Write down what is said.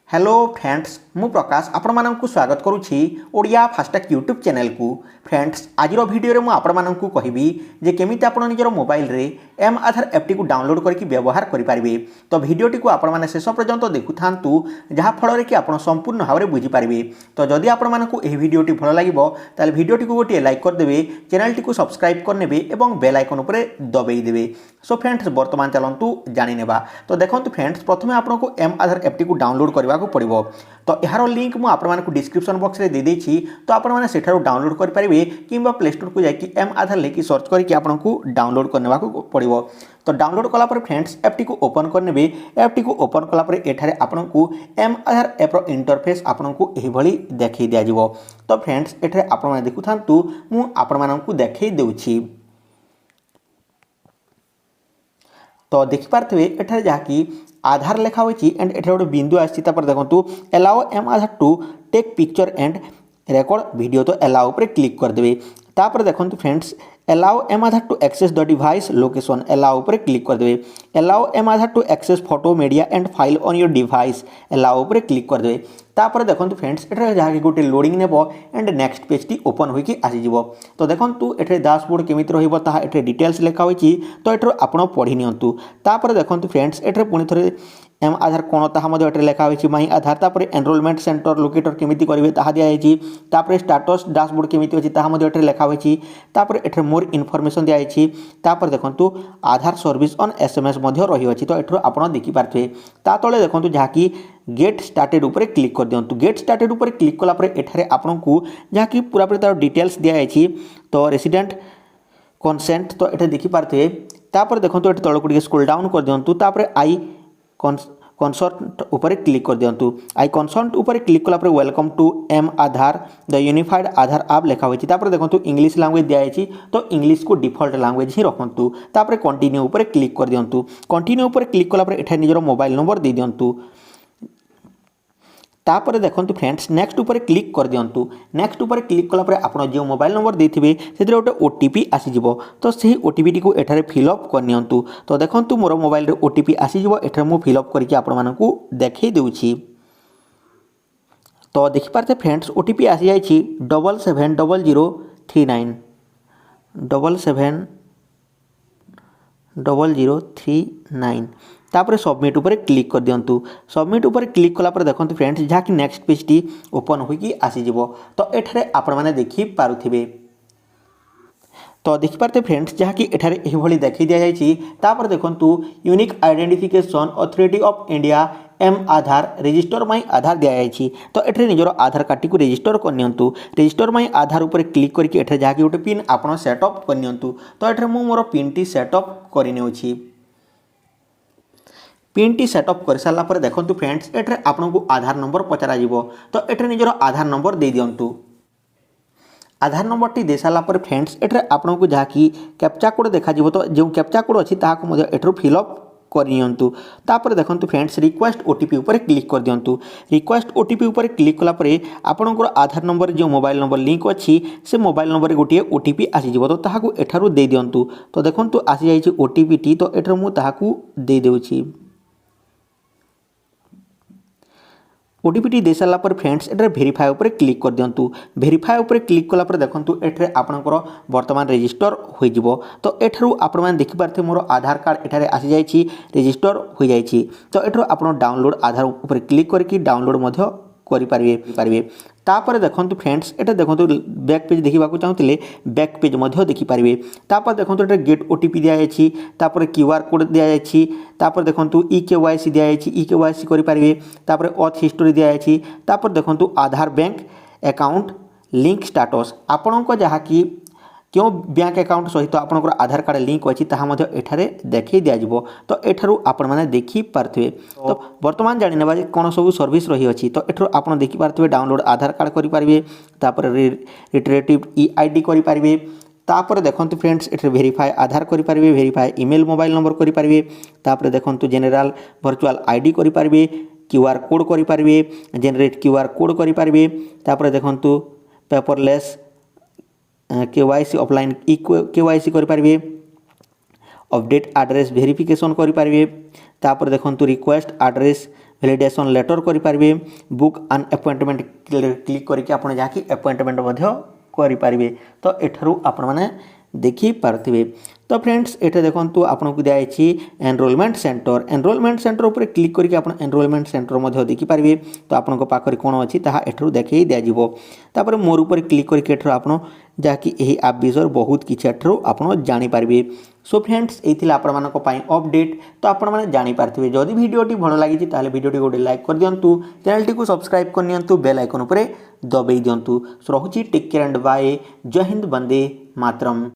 Hello friends मु प्रकाश आपण मानकु स्वागत करुछि ओडिया फास्टैग यूट्यूब चैनल को। फ्रेंड्स आज वीडियो मु आपण मानकु कहिबी जे केमिति आपण निजर मोबाइल रे mAadhar ऐप टी को डाउनलोड करके व्यवहार करि पारिबे। तो वीडियो टी को आपण माने शेष पर्यंत देखुथांतु जहा फल रे कि आपण संपूर्ण भाव में बुझी पारिबे। तो जदि आपण मानकु एही वीडियो टी भल लागिबो ताले वीडियो टी को गोटे लाइक कर देबे, चैनल टी को सब्सक्राइब कर नेबे एवं बेल आइकन ऊपर दबाई देबे। सो फ्रेंड्स वर्तमान चलंतु जानि नेबा। तो देखंतु फ्रेंड्स प्रथमे आपनको mAadhar ऐप टी को डाउनलोड करबा को पड़िबो। तो यार लिंक मु आपण मानकु डिस्क्रिप्शन बॉक्स रे दे देछि। तो आपण माने सेठारु डाउनलोड कर पारिबे किंबा प्ले स्टोर को जाकि mAadhar लेकि सर्च करके आपनको डाउनलोड करनेबा को पड़िबो। तो डाउनलोड कला पर फ्रेंड्स ऐप टी को ओपन करनेबे। ऐप टी को ओपन कला पर एठारे आपनको mAadhar ऐप रो इंटरफेस आपनको एही भली देखै दिया जिवो। तो फ्रेंड्स एठारे आपण माने देखुथांतु मु आपण मानकु देखै देउछि। तो देखि पारथबे एठारे जाकि आधार लेखा होची एंड एठारे गोटे बिंदु आछि। तापर देखंतु allow mAadhar to take picture and record video. तो अलाउ पर क्लिक कर देबे। तापर देखंतु friends allow mAadhar to access the device location. Allow पर क्लिक कर देबे। Allow mAadhar to access photo media and file on your device. Allow पर क्लिक कर देबे। तापर देखंतु फ्रेंड्स एठारे जहा गोटे लोडिंग नेबो एंड नेक्स्ट पेज टी ओपन होइकी आसी जिवो। तो देखंतु एठारे डैशबोर्ड केमिति रहिबो ताहा एठारे डिटेल्स लेखा होइची। तो एठारो आपण पढि नियंतु। तापर देखंतु फ्रेंड्स एठारे पुनी थरे mAadhar कोन ताहा मध्ये एठारे लेखा होइची mAadhar। तापर एनरोलमेंट सेंटर लोकेटर केमिति करिवे ताहा दिया आइची। तापर स्टेटस डैशबोर्ड केमिति होची ताहा मध्ये एठारे लेखा होइची। तापर एठारे मोर इन्फॉर्मेशन दिया आइची। तापर देखंतु आधार सर्विस ऑन एसएमएस मध्ये रहि अछि। तो एठारो आपण देखि पारथि। ता तळे देखंतु जहा कि गेट स्टार्टेड ऊपर क्लिक कर दियंतु। गेट स्टार्टेड ऊपर क्लिक कला पर एठारे आपनकु जहा कि पूरा पूरी तार डिटेल्स दिया आइची। तो रेसिडेंट कंसेंट तो एठे देखि पारथे। तापर देखंतु एठे तळकु टिके स्क्रॉल डाउन कर दियंतु। तापर आई कंसर्ट ऊपर क्लिक कर दियंतु। आई कंसर्ट ऊपर क्लिक कला पर welcome to mAadhar the unified Aadhaar app लेखा होइची। तापर देखंतु इंग्लिश लैंग्वेज दिया आइची। तो इंग्लिश को डिफॉल्ट लैंग्वेज ही रखंतु। तापर कंटिन्यू ऊपर क्लिक कर दियंतु। कंटिन्यू ऊपर क्लिक कला पर एठे निजरो मोबाइल नंबर दे दियंतु। तापर देखंतु फ्रेंड्स नेक्स्ट ऊपर क्लिक कर दियंतु। नेक्स्ट ऊपर क्लिक कला पर आपण जो मोबाइल नंबर देथिबे सेतिर गोटे ओटीपी आसी जिवो। तो सही ओटीपी टी को एठारे फिल अप कर नियंतु। तो देखंतु मोर मोबाइल रे ओटीपी आसी जिवो। एठारे मु फिल अप करके आपण मानकु देखै देउछि। तो देखि पारते फ्रेंड्स ओटीपी आसी जाइछि 770039 770039। तापर सबमिट ऊपर क्लिक कर दियंतु। सबमिट ऊपर क्लिक कला पर देखंतु फ्रेंड्स जहा कि नेक्स्ट पेज टी ओपन होइकी आसी जिवो। तो एठारे आपण माने देखि पारुथिबे। तो देखि पारते फ्रेंड्स जहा कि एठारे एही भली देखि दिया जाइछि। तापर देखंतु unique identification authority of India mAadhar register mAadhar दिया जाइछि। तो एठारे निजरो आधार कार्ड टी को रजिस्टर कर नियंतु। रजिस्टर mAadhar ऊपर क्लिक करके एठारे जहा कि गोटे पिन आपण सेटअप कर नियंतु। तो एठारे मु मोर पिन टी सेटअप करि नेउछि। पिन टी सेटअप कर सारा पर देखंतु फ्रेंड्स एठारे आपनको आधार नंबर पचरा जिवो। तो एठारे निजरो आधार नंबर दे दियंतु। आधार नंबर टी दे सारा पर फ्रेंड्स एठारे आपनको जहा कि कैप्चा कोड देखा जिवो। तो जो कैप्चा कोड अछि ताहा को मध्ये एठारो फिल अप कर नियंतु। तापर देखंतु फ्रेंड्स रिक्वेस्ट ओटीपी ऊपर क्लिक कर दियंतु। रिक्वेस्ट ओटीपी ऊपर क्लिक कला पर आपनकर आधार नंबर जो मोबाइल नंबर लिंक अछि से मोबाइल नंबर रे गोटे ओटीपी आसी जिवो। तो ताहा को एठारो दे दियंतु। तो देखंतु आसी जाइछि ओटीपी टी। तो एठारो मु ताहा को दे देउछि। ओटीपी टी दे सारा पर फ्रेंड्स एठारे वेरीफाई ऊपर क्लिक कर दियंतु। वेरीफाई ऊपर क्लिक कला पर देखंतु एठारे आपनकर वर्तमान रजिस्टर होई जिवो। तो एठारु आपण माने देखि पारथे मोर आधार कार्ड एठारे आसी जाइछि, रजिस्टर होई जाइछि। तो एठारु आपण डाउनलोड आधार ऊपर क्लिक करके डाउनलोड मध्य करि पारिबे। तापर देखंतु फ्रेंड्स एटा देखंतु बैक पेज देखिबा को चाहूतिले बैक पेज मध्य देखि पारिबे। तापर देखंतु एटा गेट ओटीपी दिया जाइछि। तापर क्यूआर कोड दिया जाइछि। तापर देखंतु ईकेवाईसी दिया जाइछि, ईकेवाईसी करि पारिबे। तापर ऑथ हिस्ट्री दिया जाइछि। तापर देखंतु आधार बैंक अकाउंट लिंक स्टेटस आपणको जहा कि क्यों बैंक अकाउंट सहित आपनकर आधार कार्ड लिंक अछि ताहा मध्ये एठारे देखि दिया जिवो। तो एठारु आपण माने देखि पारथबे। तो वर्तमान जानि नेबा जे कोन सब सर्विस रही अछि। तो एठारु आपण देखि पारथबे डाउनलोड आधार कार्ड करि पारिबे। तापर रिट्रेटिव ईआईडी करि पारिबे। तापर देखंतु फ्रेंड्स एठारे वेरीफाई आधार करि पारिबे, वेरीफाई ईमेल मोबाइल नंबर करि पारिबे। तापर देखंतु जनरल वर्चुअल आईडी करि पारिबे, क्यूआर कोड करि पारिबे, जनरेट क्यूआर कोड करि पारिबे। तापर देखंतु पेपरलेस केवाईसी ऑफलाइन केवाईसी करि पारिबे, अपडेट एड्रेस वेरिफिकेशन करि पारिबे। तापर देखंतु रिक्वेस्ट एड्रेस वैलिडेशन लेटर करेंगे बुक एन अपॉइंटमेंट क्लिक करके आप जहाँकि अपॉइंटमेंट करेंगे। तो एठारू आपण मैंने देखिपे। तो फ्रेंड्स ये देखो आपको दिखाई एनरोलमेंट सेंटर उपर क्लिक करके आप एनरोलमेंट सेंटर देखिपारे। तो आपको पाखे कौन अच्छी एठू देखी दिज्व। तापर मोर उपर क्लिक करके आप जहाँकि यही आप विषय बहुत किसी एठू आप जानीपारे। सो फ्रेंड्स ये आपण अपडेट। तो आपण मैंने जानीपारे जदि भिडियोटी भल लगी भिडियोटी गोटे लाइक कर दिंतु, चैनल टी सब्सक्राइब करनी, बेल आइकन उपर दबाई दिंतु। सो रहुची टेक केयर एंड बाय। जय हिंद, वंदे मातरम।